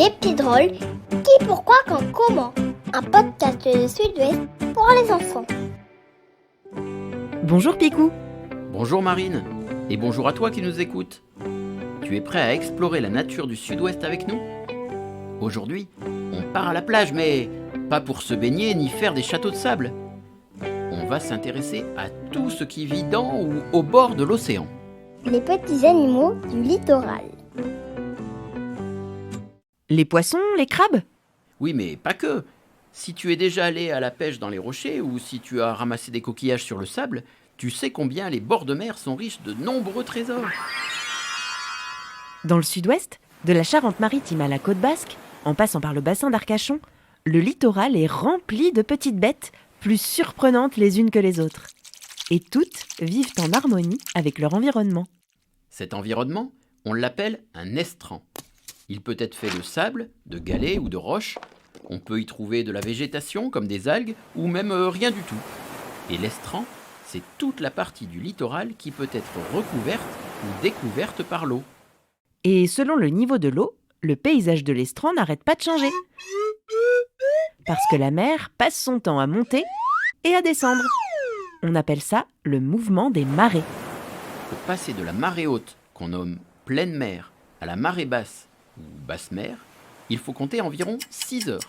Les petits drôles, qui, pourquoi, quand, comment. Un podcast de Sud-Ouest pour les enfants. Bonjour Picou. Bonjour Marine, et bonjour à toi qui nous écoutes. Tu es prêt à explorer la nature du Sud-Ouest avec nous ? Aujourd'hui, on part à la plage, mais pas pour se baigner ni faire des châteaux de sable. On va s'intéresser à tout ce qui vit dans ou au bord de l'océan. Les petits animaux du littoral. Les poissons, les crabes ? Oui, mais pas que. Si tu es déjà allé à la pêche dans les rochers ou si tu as ramassé des coquillages sur le sable, tu sais combien les bords de mer sont riches de nombreux trésors. Dans le Sud-Ouest, de la Charente-Maritime à la côte basque, en passant par le bassin d'Arcachon, le littoral est rempli de petites bêtes plus surprenantes les unes que les autres. Et toutes vivent en harmonie avec leur environnement. Cet environnement, on l'appelle un estran. Il peut être fait de sable, de galets ou de roches. On peut y trouver de la végétation comme des algues ou même rien du tout. Et l'estran, c'est toute la partie du littoral qui peut être recouverte ou découverte par l'eau. Et selon le niveau de l'eau, le paysage de l'estran n'arrête pas de changer. Parce que la mer passe son temps à monter et à descendre. On appelle ça le mouvement des marées. Pour passer de la marée haute, qu'on nomme pleine mer, à la marée basse ou basse mer, il faut compter environ 6 heures.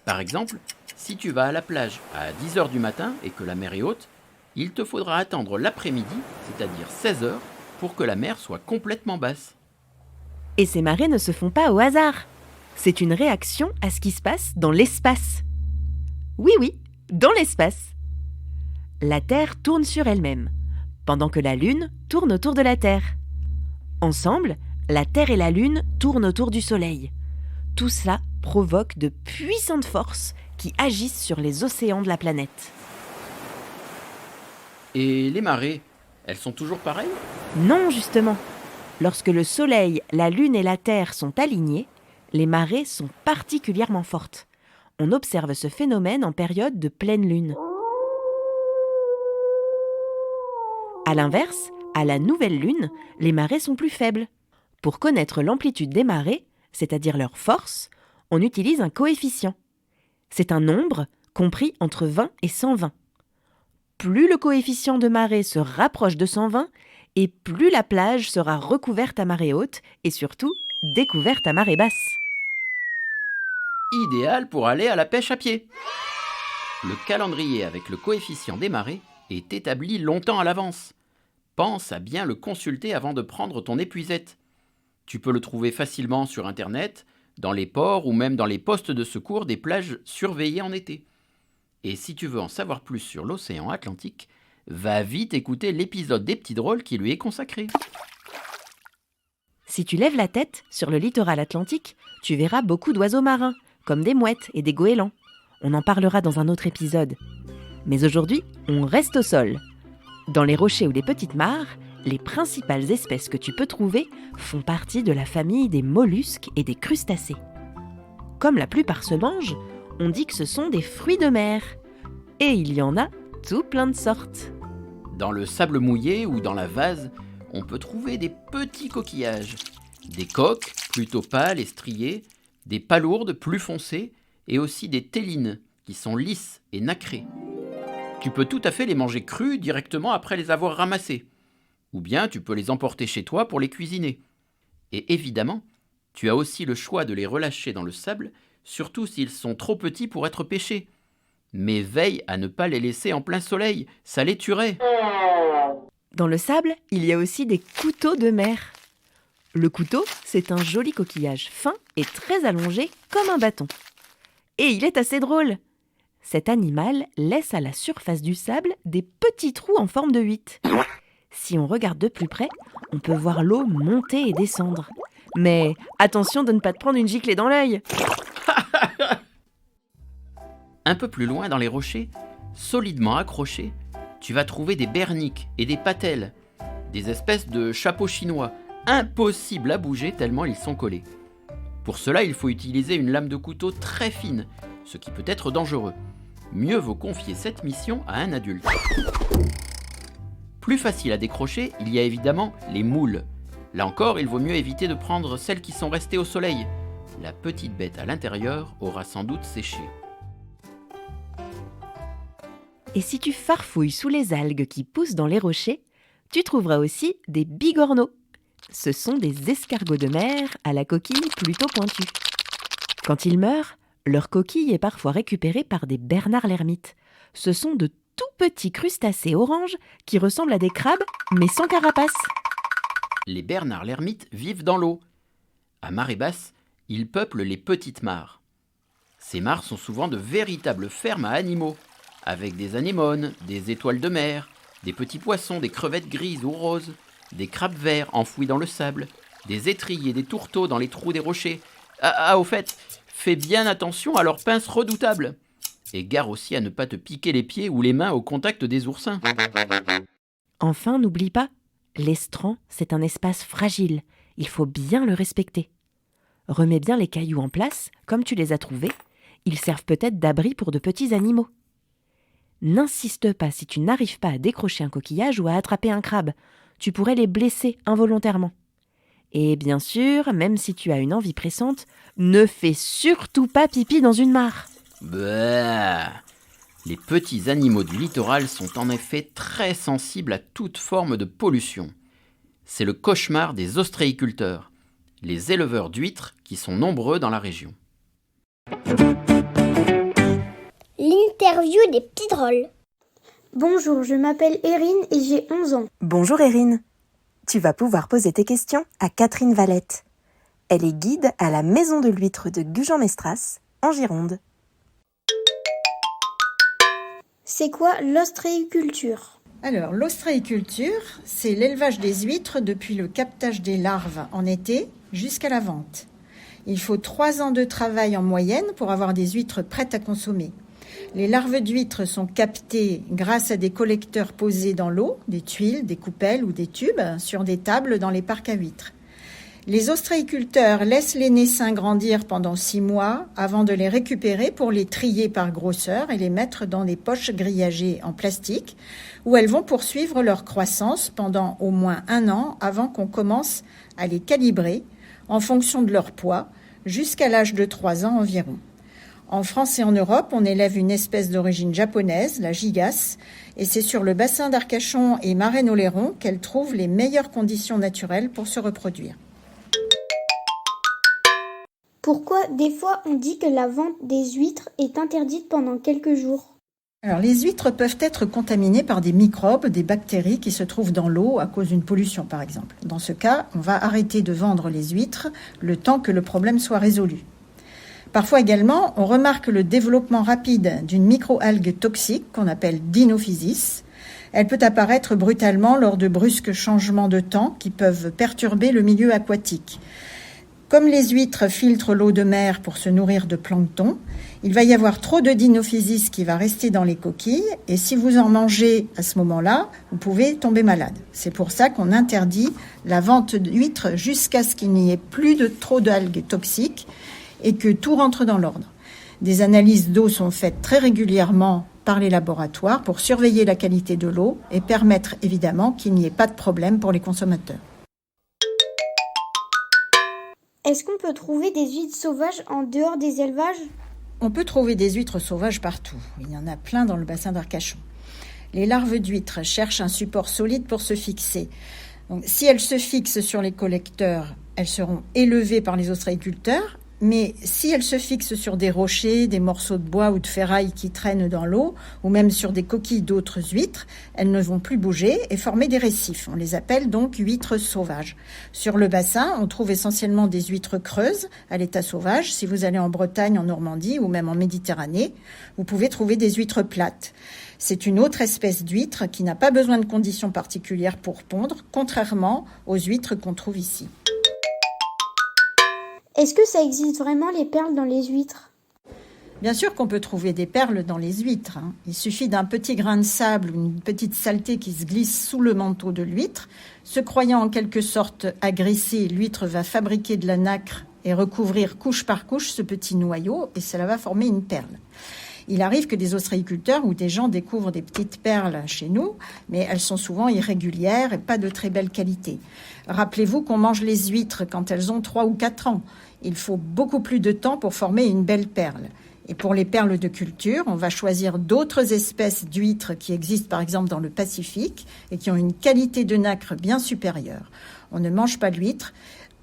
Par exemple, si tu vas à la plage à 10 heures du matin et que la mer est haute, il te faudra attendre l'après-midi, c'est-à-dire 16 heures, pour que la mer soit complètement basse. Et ces marées ne se font pas au hasard. C'est une réaction à ce qui se passe dans l'espace. Oui, dans l'espace. La Terre tourne sur elle-même, pendant que la Lune tourne autour de la Terre. Ensemble, la Terre et la Lune tournent autour du Soleil. Tout cela provoque de puissantes forces qui agissent sur les océans de la planète. Et les marées, elles sont toujours pareilles ? Non, justement. Lorsque le Soleil, la Lune et la Terre sont alignés, les marées sont particulièrement fortes. On observe ce phénomène en période de pleine Lune. À l'inverse, à la nouvelle Lune, les marées sont plus faibles. Pour connaître l'amplitude des marées, c'est-à-dire leur force, on utilise un coefficient. C'est un nombre compris entre 20 et 120. Plus le coefficient de marée se rapproche de 120, et plus la plage sera recouverte à marée haute et surtout découverte à marée basse. Idéal pour aller à la pêche à pied. Le calendrier avec le coefficient des marées est établi longtemps à l'avance. Pense à bien le consulter avant de prendre ton épuisette. Tu peux le trouver facilement sur Internet, dans les ports ou même dans les postes de secours des plages surveillées en été. Et si tu veux en savoir plus sur l'océan Atlantique, va vite écouter l'épisode des petits drôles qui lui est consacré. Si tu lèves la tête sur le littoral atlantique, tu verras beaucoup d'oiseaux marins, comme des mouettes et des goélands. On en parlera dans un autre épisode. Mais aujourd'hui, on reste au sol. Dans les rochers ou les petites mares, les principales espèces que tu peux trouver font partie de la famille des mollusques et des crustacés. Comme la plupart se mangent, on dit que ce sont des fruits de mer. Et il y en a tout plein de sortes. Dans le sable mouillé ou dans la vase, on peut trouver des petits coquillages, des coques plutôt pâles et striées, des palourdes plus foncées et aussi des télines qui sont lisses et nacrées. Tu peux tout à fait les manger crus directement après les avoir ramassés. Ou bien tu peux les emporter chez toi pour les cuisiner. Et évidemment, tu as aussi le choix de les relâcher dans le sable, surtout s'ils sont trop petits pour être pêchés. Mais veille à ne pas les laisser en plein soleil, ça les tuerait. Dans le sable, il y a aussi des couteaux de mer. Le couteau, c'est un joli coquillage fin et très allongé comme un bâton. Et il est assez drôle. Cet animal laisse à la surface du sable des petits trous en forme de 8. Si on regarde de plus près, on peut voir l'eau monter et descendre. Mais attention de ne pas te prendre une giclée dans l'œil. Un peu plus loin dans les rochers, solidement accrochés, tu vas trouver des berniques et des patelles, des espèces de chapeaux chinois, impossibles à bouger tellement ils sont collés. Pour cela, il faut utiliser une lame de couteau très fine, ce qui peut être dangereux. Mieux vaut confier cette mission à un adulte. Plus facile à décrocher, il y a évidemment les moules. Là encore, il vaut mieux éviter de prendre celles qui sont restées au soleil. La petite bête à l'intérieur aura sans doute séché. Et si tu farfouilles sous les algues qui poussent dans les rochers, tu trouveras aussi des bigorneaux. Ce sont des escargots de mer à la coquille plutôt pointue. Quand ils meurent, leur coquille est parfois récupérée par des bernards l'ermite. Ce sont de tout petits crustacés oranges qui ressemblent à des crabes, mais sans carapace. Les bernards l'ermite vivent dans l'eau. À marée basse, ils peuplent les petites mares. Ces mares sont souvent de véritables fermes à animaux, avec des anémones, des étoiles de mer, des petits poissons, des crevettes grises ou roses, des crabes verts enfouis dans le sable, des étrilles et des tourteaux dans les trous des rochers. Au fait, fais bien attention à leurs pinces redoutables. Et gare aussi à ne pas te piquer les pieds ou les mains au contact des oursins. Enfin, n'oublie pas, l'estran, c'est un espace fragile. Il faut bien le respecter. Remets bien les cailloux en place, comme tu les as trouvés. Ils servent peut-être d'abri pour de petits animaux. N'insiste pas si tu n'arrives pas à décrocher un coquillage ou à attraper un crabe. Tu pourrais les blesser involontairement. Et bien sûr, même si tu as une envie pressante, ne fais surtout pas pipi dans une mare. Bah, les petits animaux du littoral sont en effet très sensibles à toute forme de pollution. C'est le cauchemar des ostréiculteurs, les éleveurs d'huîtres qui sont nombreux dans la région. L'interview des petits drôles. Bonjour, je m'appelle Erin et j'ai 11 ans. Bonjour Erin. Tu vas pouvoir poser tes questions à Catherine Valette. Elle est guide à la Maison de l'Huître de Gujan-Mestras, en Gironde. C'est quoi l'ostréiculture ? Alors, l'ostréiculture, c'est l'élevage des huîtres depuis le captage des larves en été jusqu'à la vente. Il faut 3 ans de travail en moyenne pour avoir des huîtres prêtes à consommer. Les larves d'huîtres sont captées grâce à des collecteurs posés dans l'eau, des tuiles, des coupelles ou des tubes sur des tables dans les parcs à huîtres. Les ostréiculteurs laissent les naissins grandir pendant 6 mois avant de les récupérer pour les trier par grosseur et les mettre dans des poches grillagées en plastique où elles vont poursuivre leur croissance pendant au moins 1 an avant qu'on commence à les calibrer en fonction de leur poids jusqu'à l'âge de 3 ans environ. En France et en Europe, on élève une espèce d'origine japonaise, la gigasse, et c'est sur le bassin d'Arcachon et Marennes-Oléron qu'elle trouve les meilleures conditions naturelles pour se reproduire. Pourquoi des fois on dit que la vente des huîtres est interdite pendant quelques jours ? Alors, les huîtres peuvent être contaminées par des microbes, des bactéries qui se trouvent dans l'eau à cause d'une pollution par exemple. Dans ce cas, on va arrêter de vendre les huîtres le temps que le problème soit résolu. Parfois également, on remarque le développement rapide d'une microalgue toxique qu'on appelle Dinophysis. Elle peut apparaître brutalement lors de brusques changements de temps qui peuvent perturber le milieu aquatique. Comme les huîtres filtrent l'eau de mer pour se nourrir de plancton, il va y avoir trop de Dinophysis qui va rester dans les coquilles et si vous en mangez à ce moment-là, vous pouvez tomber malade. C'est pour ça qu'on interdit la vente d'huîtres jusqu'à ce qu'il n'y ait plus de trop d'algues toxiques et que tout rentre dans l'ordre. Des analyses d'eau sont faites très régulièrement par les laboratoires pour surveiller la qualité de l'eau et permettre évidemment qu'il n'y ait pas de problème pour les consommateurs. Est-ce qu'on peut trouver des huîtres sauvages en dehors des élevages ? On peut trouver des huîtres sauvages partout. Il y en a plein dans le bassin d'Arcachon. Les larves d'huîtres cherchent un support solide pour se fixer. Donc, si elles se fixent sur les collecteurs, elles seront élevées par les ostréiculteurs. Mais si elles se fixent sur des rochers, des morceaux de bois ou de ferraille qui traînent dans l'eau, ou même sur des coquilles d'autres huîtres, elles ne vont plus bouger et former des récifs. On les appelle donc huîtres sauvages. Sur le bassin, on trouve essentiellement des huîtres creuses à l'état sauvage. Si vous allez en Bretagne, en Normandie ou même en Méditerranée, vous pouvez trouver des huîtres plates. C'est une autre espèce d'huître qui n'a pas besoin de conditions particulières pour pondre, contrairement aux huîtres qu'on trouve ici. Est-ce que ça existe vraiment les perles dans les huîtres ? Bien sûr qu'on peut trouver des perles dans les huîtres. Il suffit d'un petit grain de sable ou une petite saleté qui se glisse sous le manteau de l'huître. Se croyant en quelque sorte agressée, l'huître va fabriquer de la nacre et recouvrir couche par couche ce petit noyau et cela va former une perle. Il arrive que des ostréiculteurs ou des gens découvrent des petites perles chez nous, mais elles sont souvent irrégulières et pas de très belle qualité. Rappelez-vous qu'on mange les huîtres quand elles ont 3 ou 4 ans. Il faut beaucoup plus de temps pour former une belle perle. Et pour les perles de culture, on va choisir d'autres espèces d'huîtres qui existent par exemple dans le Pacifique et qui ont une qualité de nacre bien supérieure. On ne mange pas l'huître,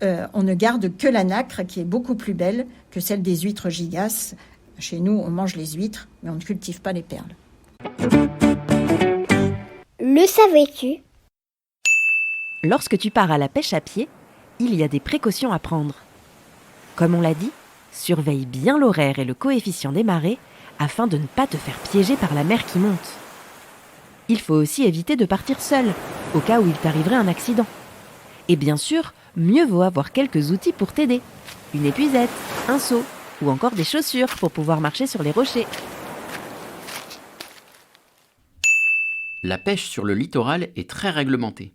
on ne garde que la nacre qui est beaucoup plus belle que celle des huîtres gigas. Chez nous, on mange les huîtres, mais on ne cultive pas les perles. Le savais-tu? Lorsque tu pars à la pêche à pied, il y a des précautions à prendre. Comme on l'a dit, surveille bien l'horaire et le coefficient des marées afin de ne pas te faire piéger par la mer qui monte. Il faut aussi éviter de partir seul, au cas où il t'arriverait un accident. Et bien sûr, mieux vaut avoir quelques outils pour t'aider. Une épuisette, un seau ou encore des chaussures pour pouvoir marcher sur les rochers. La pêche sur le littoral est très réglementée.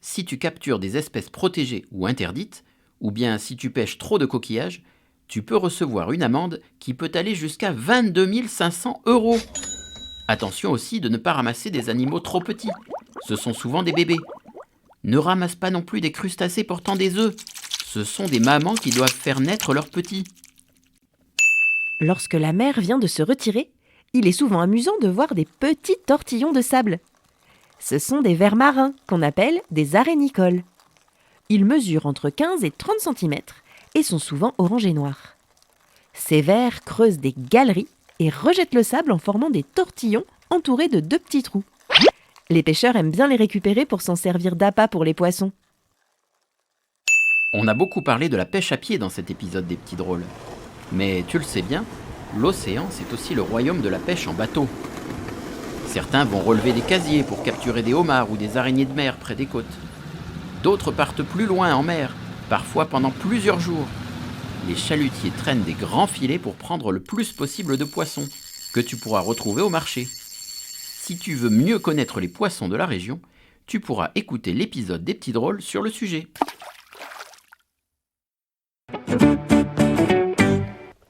Si tu captures des espèces protégées ou interdites, ou bien si tu pêches trop de coquillages, tu peux recevoir une amende qui peut aller jusqu'à 22 500 €. Attention aussi de ne pas ramasser des animaux trop petits. Ce sont souvent des bébés. Ne ramasse pas non plus des crustacés portant des œufs. Ce sont des mamans qui doivent faire naître leurs petits. Lorsque la mer vient de se retirer, il est souvent amusant de voir des petits tortillons de sable. Ce sont des vers marins qu'on appelle des arénicoles. Ils mesurent entre 15 et 30 cm et sont souvent orange et noirs. Ces vers creusent des galeries et rejettent le sable en formant des tortillons entourés de 2 petits trous. Les pêcheurs aiment bien les récupérer pour s'en servir d'appât pour les poissons. On a beaucoup parlé de la pêche à pied dans cet épisode des Petits Drôles. Mais tu le sais bien, l'océan c'est aussi le royaume de la pêche en bateau. Certains vont relever des casiers pour capturer des homards ou des araignées de mer près des côtes. D'autres partent plus loin en mer, parfois pendant plusieurs jours. Les chalutiers traînent des grands filets pour prendre le plus possible de poissons, que tu pourras retrouver au marché. Si tu veux mieux connaître les poissons de la région, tu pourras écouter l'épisode des Petits Drôles sur le sujet.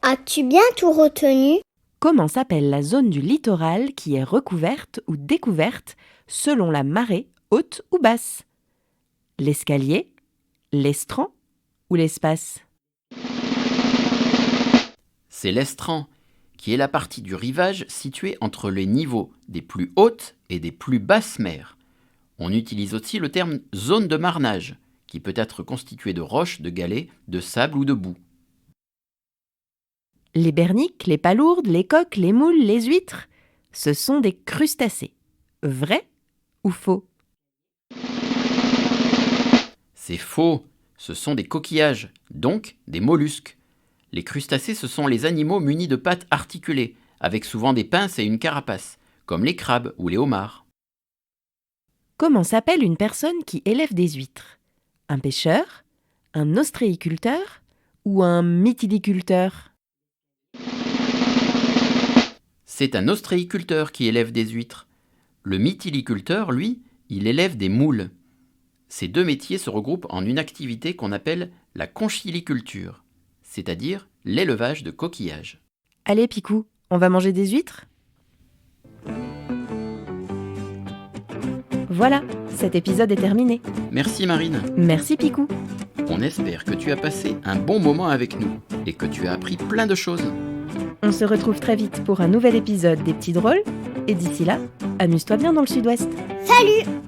As-tu bien tout retenu? Comment s'appelle la zone du littoral qui est recouverte ou découverte selon la marée haute ou basse? L'escalier, l'estran ou l'espace? C'est l'estran, qui est la partie du rivage située entre les niveaux des plus hautes et des plus basses mers. On utilise aussi le terme zone de marnage, qui peut être constituée de roches, de galets, de sable ou de boue. Les berniques, les palourdes, les coques, les moules, les huîtres, ce sont des crustacés. Vrai ou faux? C'est faux, ce sont des coquillages, donc des mollusques. Les crustacés, ce sont les animaux munis de pattes articulées, avec souvent des pinces et une carapace, comme les crabes ou les homards. Comment s'appelle une personne qui élève des huîtres? Un pêcheur? Un ostréiculteur? Ou un mytiliculteur? C'est un ostréiculteur qui élève des huîtres. Le mytiliculteur, lui, il élève des moules. Ces deux métiers se regroupent en une activité qu'on appelle la conchiliculture, c'est-à-dire l'élevage de coquillages. Allez, Picou, on va manger des huîtres? Voilà, cet épisode est terminé. Merci Marine. Merci, Picou. On espère que tu as passé un bon moment avec nous et que tu as appris plein de choses. On se retrouve très vite pour un nouvel épisode des Petits Drôles. Et d'ici là, amuse-toi bien dans le Sud-Ouest. Salut!